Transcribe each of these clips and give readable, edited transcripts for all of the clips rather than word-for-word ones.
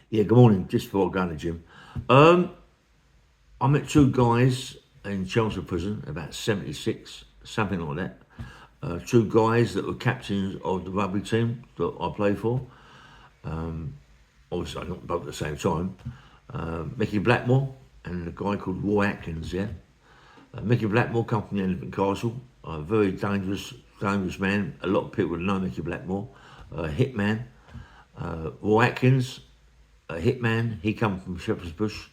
Yeah, good morning. Just before I go to the gym, um, I met two guys in Chelmsford prison, about 76, something like that. Two guys that were captains of the rugby team that I played for. Obviously, not both at the same time. Mickey Blackmore and a guy called Roy Atkins. Yeah, Mickey Blackmore come from the Elephant Castle. A very dangerous man. A lot of people know Mickey Blackmore. Hitman. Roy Atkins, a hitman. He come from Shepherd's Bush.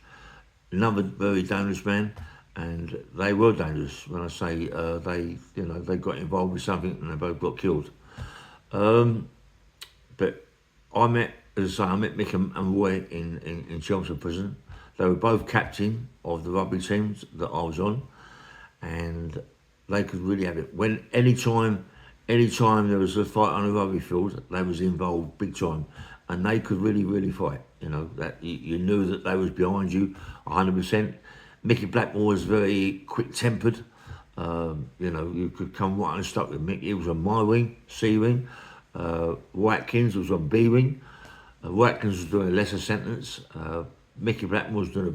Another very dangerous man, and they were dangerous. When I say they got involved with something and they both got killed. But I met, as I say, I met Mick and Roy in Chelmsford prison. They were both captain of the rugby teams that I was on, and they could really have it. When anytime there was a fight on a rugby field, they was involved big time, and they could really fight. You know that you knew that they was behind you, 100%. Mickey Blackmore was very quick tempered. You could come right unstuck with Mick. He was on my wing, C wing. Watkins was on B wing. Watkins was doing a lesser sentence. Mickey Blackmore was doing a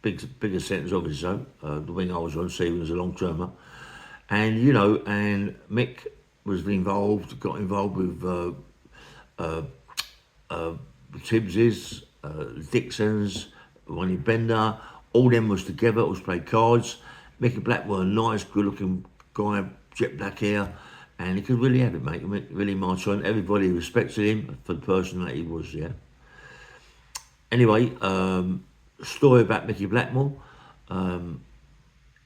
bigger sentence, obviously. The wing I was on, C wing, was a long termer. And Mick was involved, got involved with the Tibbses, Dixons, Ronnie Bender. All them was together, was played cards. Mickey Blackmore, a nice, good-looking guy, jet black hair, and he could really have it, mate. Really march on. Everybody respected him for the person that he was, yeah. Anyway, story about Mickey Blackmore.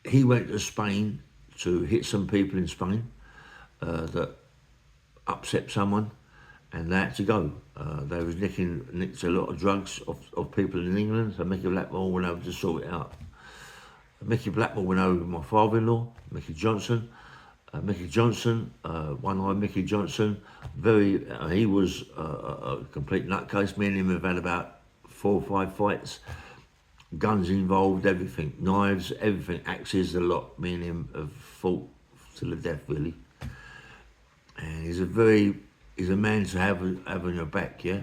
He went to Spain to hit some people in Spain that upset someone, and they had to go. They was nicked a lot of drugs of people in England, so Mickey Blackmore went over to sort it out. Mickey Blackmore went over with my father-in-law, Mickey Johnson. One-eyed Mickey Johnson, he was a complete nutcase. Me and him have had about 4 or 5 fights. Guns involved, everything, knives, everything, axes, a lot. Me and him have fought to the death, really. And he's a man to have on your back, yeah.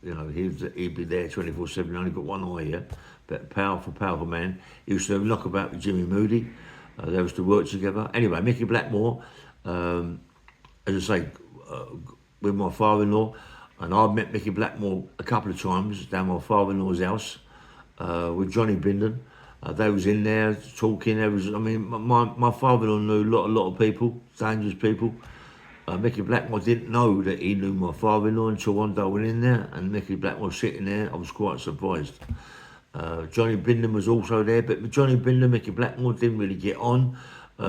He'd be there 24/7. Only got one eye, yeah. But powerful man. He used to knock about with Jimmy Moody. They used to work together. Anyway, Mickey Blackmore, as I say, with my father-in-law, and I met Mickey Blackmore a couple of times down my father-in-law's house with Johnny Bindon. They was in there talking. My father-in-law knew a lot of people, dangerous people. Mickey Blackmore didn't know that he knew my father-in-law until one day I went in there and Mickey Blackmore was sitting there. I was quite surprised. Johnny Bindon was also there, but with Johnny Bindon, Mickey Blackmore didn't really get on.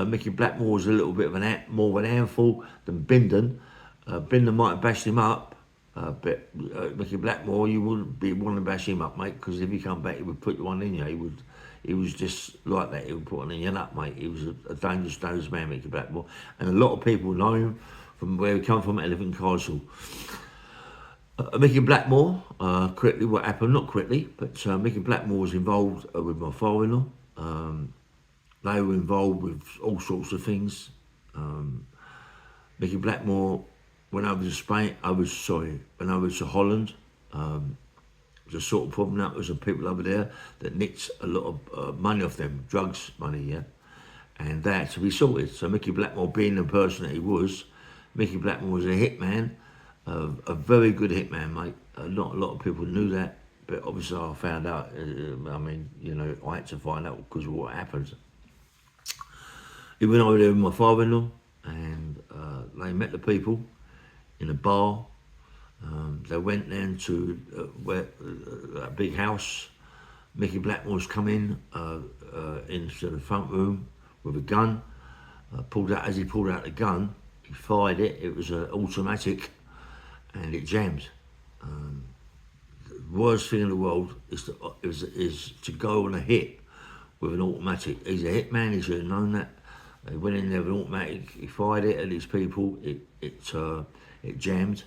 Mickey Blackmore was a little bit of more of an handful than Bindon. Bindon might have bashed him up, but Mickey Blackmore, you wouldn't be wanting to bash him up, mate, because if he come back, he would put one in you. He was just like that. He would put one in your nut, mate. He was a dangerous man, Mickey Blackmore, and a lot of people know him from where he come from, Elephant Castle. Mickey Blackmore, quickly what happened, not quickly, but Mickey Blackmore was involved with my father-in-law. They were involved with all sorts of things. Mickey Blackmore went over to Holland. The sort of problem that was some people over there that nicked a lot of money off them, drugs money, yeah, and that had to be sorted. So Mickey Blackmore, being the person that he was, Mickey Blackmore was a hitman, a very good hitman, mate. Not a lot of people knew that, but obviously I found out. I had to find out because of what happened. He went over there with my father-in-law, and they met the people in a bar. They went then to a big house. Mickey Blackmore's come in into the front room with a gun. As he pulled out the gun, he fired it. It was an automatic, and it jammed. The worst thing in the world is to go on a hit with an automatic. He's a hitman. He should have known that. He went in there with an automatic. He fired it at these people. It jammed,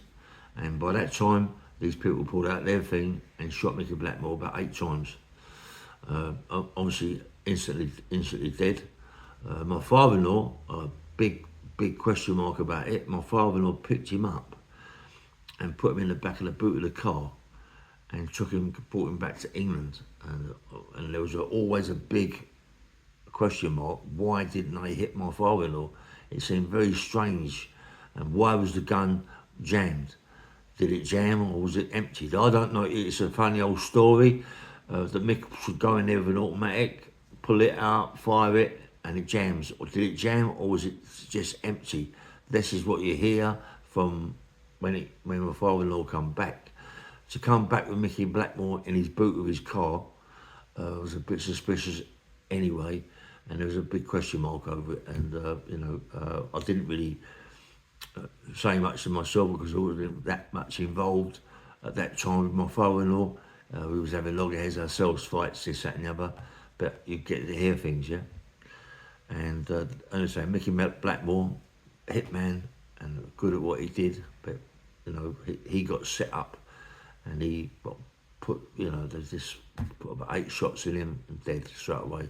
and by that time, these people pulled out their thing and shot Mickey Blackmore about 8 times. Obviously, instantly dead. My father-in-law, a big question mark about it. My father-in-law picked him up and put him in the back of the boot of the car, and brought him back to England. And there was always a big question mark. Why didn't they hit my father-in-law? It seemed very strange. And why was the gun jammed? Did it jam or was it emptied? I don't know. It's a funny old story that Mick should go in there with an automatic, pull it out, fire it, and it jams. Or did it jam or was it just empty? This is what you hear from when my father-in-law come back. To come back with Mickey Blackmore in his boot of his car was a bit suspicious anyway, and there was a big question mark over it. And I didn't really say much to myself because I wasn't that much involved at that time with my father-in-law. We was having loggerheads ourselves, fights, this, that, and the other. But you get to hear things, yeah. And as I say, Mickey Blackmore, hitman, and good at what he did. But he got set up. And he put about 8 shots in him and dead straight away.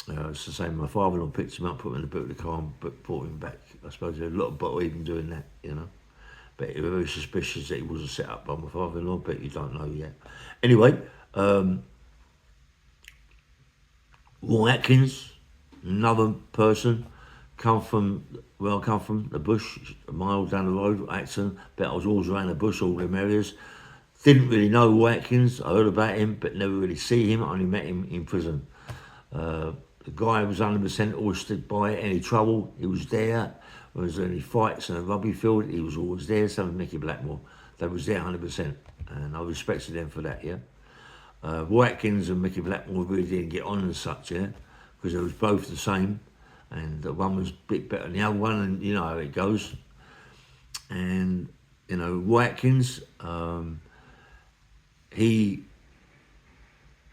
It's the same. My father-in-law picked him up, put him in the boot of the car, and brought him back. I suppose there's a lot of bottle even doing that, But they were very suspicious that he wasn't set up by my father-in-law, but you don't know yet. Anyway, Roy Atkins, another person, come from the bush, a mile down the road, Acton, but I was always around the bush, all them areas. Didn't really know Roy Atkins. I heard about him, but never really see him. I only met him in prison. The guy was 100%, always stood by it. Any trouble, he was there. When there was any fights in a rugby field, he was always there. So was Mickey Blackmore. They was there 100%, and I respected them for that, yeah. Roy Atkins and Mickey Blackmore really didn't get on as such, yeah, because they was both the same, and one was a bit better than the other one, and you know how it goes. And Roy Atkins, he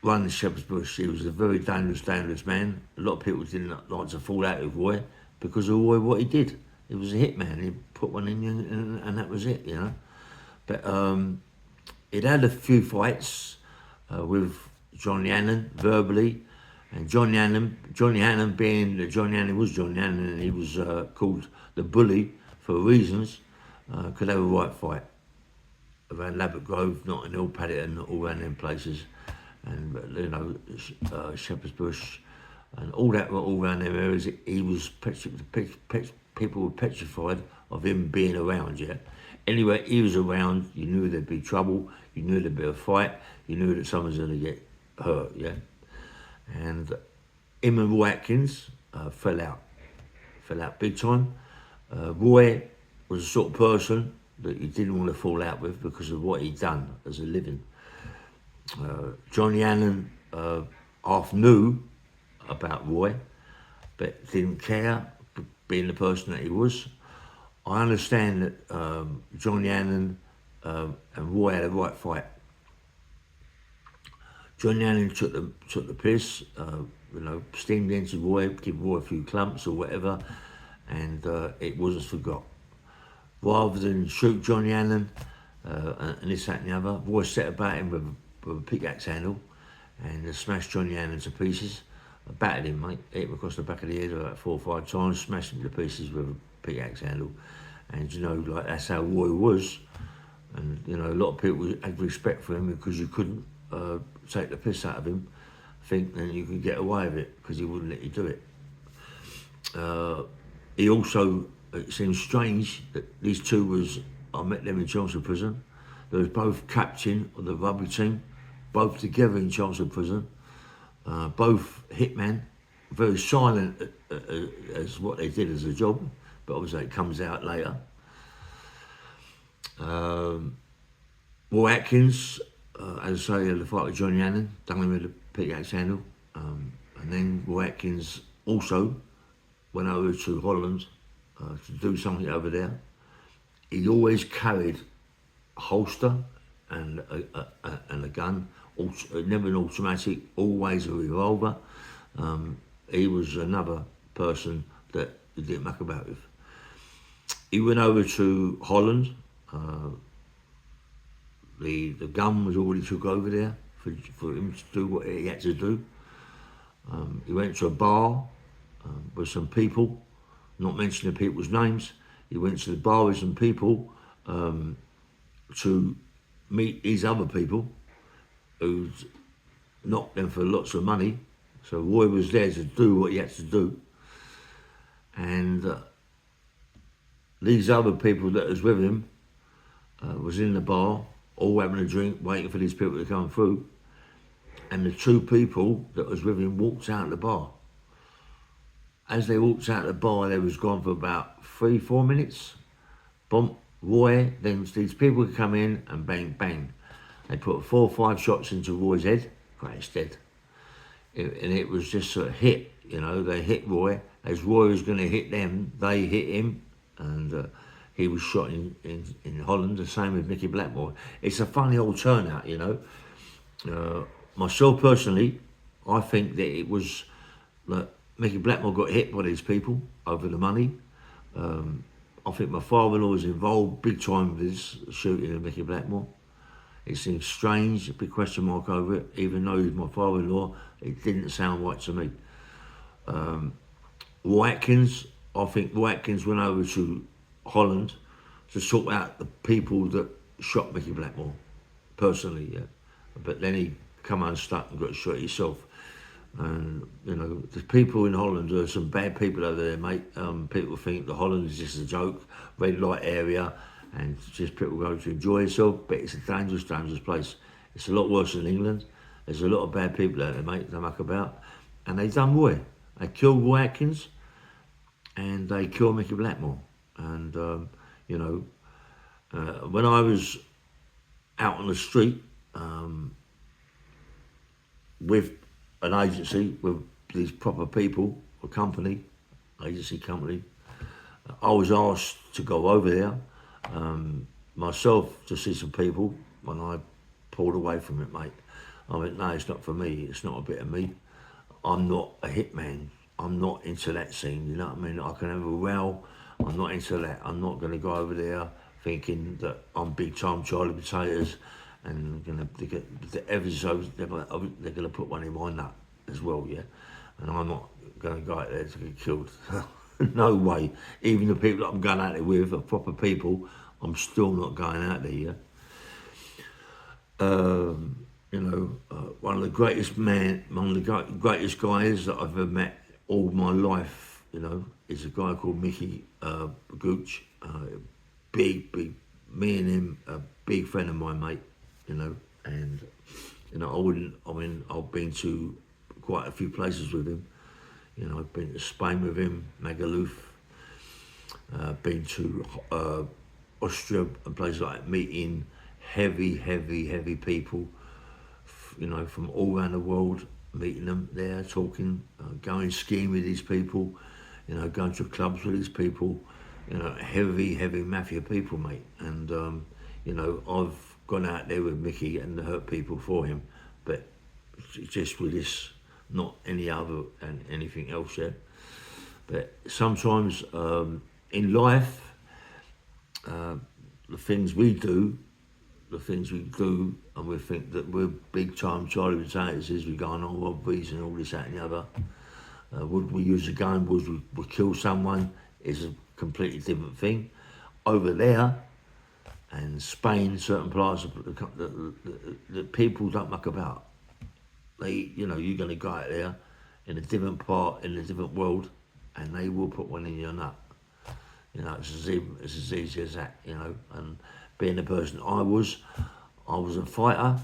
run the Shepherd's Bush. He was a very dangerous man. A lot of people didn't like to fall out with Roy because of Roy, what he did. He was a hitman. He put one in you and that was it, But he'd had a few fights with Johnny Hannon verbally. And Johnny Hannon being that Johnny Hannon was Johnny Hannon, and he was called the Bully for reasons, could have a right fight. Around Labatt Grove, Notting Hill, Paddington, all around them places, and Shepherd's Bush, and all that were all around them areas. He was people were petrified of him being around. Yeah, anyway, he was around. You knew there'd be trouble. You knew there'd be a fight. You knew that someone's going to get hurt. Yeah, and him and Roy Atkins fell out big time. Roy was the sort of person that you didn't want to fall out with because of what he'd done as a living. Johnny Hannon half knew about Roy, but didn't care, being the person that he was. I understand that Johnny Hannon and Roy had a right fight. Johnny Hannon took the piss, steamed into Roy, give Roy a few clumps or whatever, and it wasn't forgot. Rather than shoot Johnny Hannon and this, that and the other, Roy set about him with a pickaxe handle and smashed Johnny Hannon to pieces. Battered him, mate, hit him across the back of the head about 4 or 5 times, smashed him to pieces with a pickaxe handle. And that's how Roy was. And a lot of people had respect for him because you couldn't take the piss out of him, think that you could get away with it because he wouldn't let you do it. He also, it seems strange that these two I met them in Chelmsford prison. They was both captain of the rugby team, both together in Chelmsford prison, both hitmen, very silent as what they did as a job, but obviously it comes out later. Roy Atkins, as I say, had a fight with Johnny Hannon, done him with a pickaxe handle, and then Roy Atkins also went over to Holland to do something over there. He always carried a holster and a gun, never an automatic, always a revolver. He was another person that he didn't muck about with. He went over to Holland. The gun was already took over there for him to do what he had to do. He went to a bar with some people, not mentioning people's names. He went to the bar with some people to meet these other people who's knocked them for lots of money. So Roy was there to do what he had to do. And these other people that was with him was in the bar, all having a drink, waiting for these people to come through. And the two people that was with him walked out of the bar. As they walked out of the bar, they was gone for about 3-4 minutes. Bump, Roy, then these people would come in and bang, bang. They put 4 or 5 shots into Roy's head, got his dead. And it was just sort of hit, you know, they hit Roy. As Roy was going to hit them, they hit him, and he was shot in Holland, the same with Mickey Blackmore. It's a funny old turnout, you know. Myself personally, I think that it was that Mickey Blackmore got hit by these people over the money. I think my father-in-law was involved big time with this shooting of Mickey Blackmore. It seems strange, a big question mark over it, even though he's my father-in-law, it didn't sound right to me. Roy Atkins, I think Roy Atkins went over to Holland to sort out the people that shot Mickey Blackmore, personally, yeah. But then he come unstuck and got shot himself. And, you know, the people in Holland, there are some bad people over there, mate. People think that Holland is just a joke, red light area, and just people go to enjoy themselves, but it's a dangerous, dangerous place. It's a lot worse than England. There's a lot of bad people out there, mate, they muck about. And they done Roy. They killed Roy Atkins, and they killed Mickey Blackmore. And, you know, when I was out on the street with an agency, with these proper people, a company, agency company, I was asked to go over there, myself, to see some people, when I pulled away from it, mate. I went, no, it's not for me, it's not a bit of me. I'm not a hitman, I'm not into that scene, you know what I mean? I can have a row, I'm not into that. I'm not going to go over there thinking that I'm big time Charlie Potatoes and going to get the episodes, they're going to put one in my nut as well, yeah? And I'm not going to go out there to get killed. No way. Even the people that I'm going out there with are proper people, I'm still not going out there, yeah? You know, one of the greatest greatest guys that I've ever met all my life, you know, is a guy called Mickey Gooch. Big, me and him, a big friend of mine, mate, you know, and, you know, I've been to quite a few places with him. You know, I've been to Spain with him, Magaluf, been to Austria and places like that, meeting heavy people, you know, from all around the world, meeting them there, talking, going skiing with these people, you know, going to clubs with these people, you know, heavy mafia people, mate. And, you know, I've gone out there with Mickey and hurt people for him, but just with this, not any other and anything else, yeah. But sometimes in life, the things we do, and we think that we're big time Charlie Potatoes, we go on robberies and all this, that and the other. Would we use a gun, would we kill someone, is a completely different thing. Over there, and Spain, certain parts of the people don't muck about. They, you know, you're going to go out there in a different part, in a different world, and they will put one in your nut. You know, it's as easy as that, you know. And being the person I was a fighter,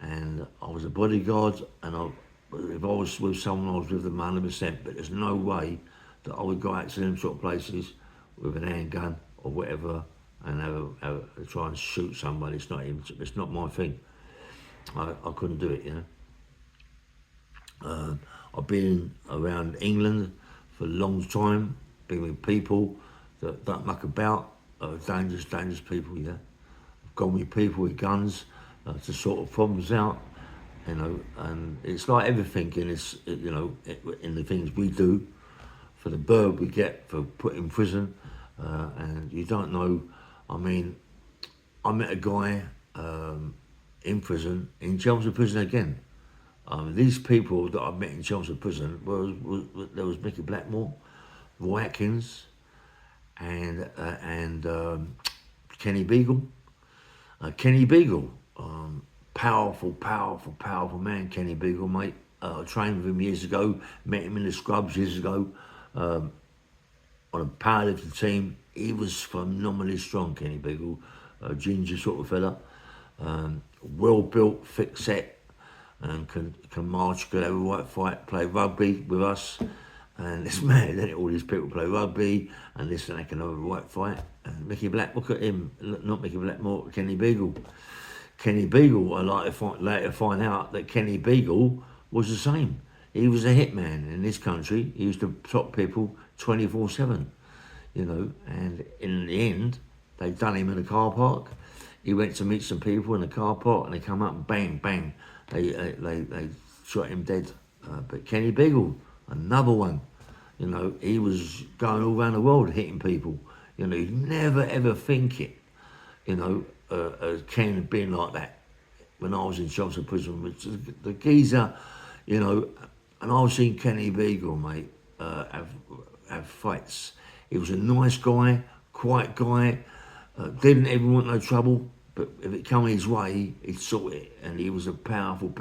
and I was a bodyguard, and if I was with someone, I was with them 100%, but there's no way that I would go out to them sort of places with an handgun or whatever and try and shoot somebody. It's not my thing. I couldn't do it, you know. I've been around England for a long time, been with people that don't muck about, dangerous people, yeah. I've gone with people with guns to sort problems out, you know, and it's like everything in this, you know, in the things we do, for the bird we get for put in prison, and you don't know. I mean, I met a guy in prison, in Chelmsford prison again. These people that I met in Chelmsford prison there was Mickey Blackmore, Roy Atkins, and Kenny Beagle. Kenny Beagle Powerful man, Kenny Beagle, mate. I trained with him years ago, met him in the scrubs years ago, on a powerlifting team. He was phenomenally strong, Kenny Beagle, a ginger sort of fella, well built, thick set, and can march, could have a right fight, play rugby with us. And it's mad, isn't it? All these people play rugby and this and that can have a right fight. And Mickey Black, look at him, not Mickey Blackmore, Kenny Beagle. Kenny Beagle, I later find out that Kenny Beagle was the same. He was a hitman in this country. He used to top people 24/7, you know. And in the end, they done him in a car park. He went to meet some people in the car park, and they come up and bang, bang. They shot him dead. But Kenny Beagle, another one, you know, he was going all around the world hitting people. You know, you'd never ever think it, you know, Ken being like that when I was in Chelmsford prison. Which the geezer, you know, and I've seen Kenny Beagle, mate, have fights. He was a nice guy, quiet guy, didn't ever want no trouble, but if it come his way, he'd sort it. And he was a powerful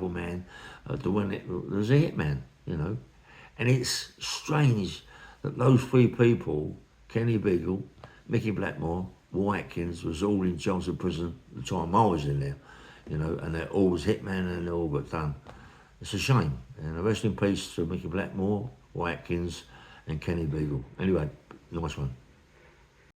man. The one that was a hitman, you know. And it's strange that those three people, Kenny Beagle, Mickey Blackmore, Roy Atkins, was all in Chelmsford prison the time I was in there, you know, and they're all was hitman and they all got done. It's a shame. And rest in peace to Mickey Blackmore, Roy Atkins, and Kenny Beagle. Anyway, nice one.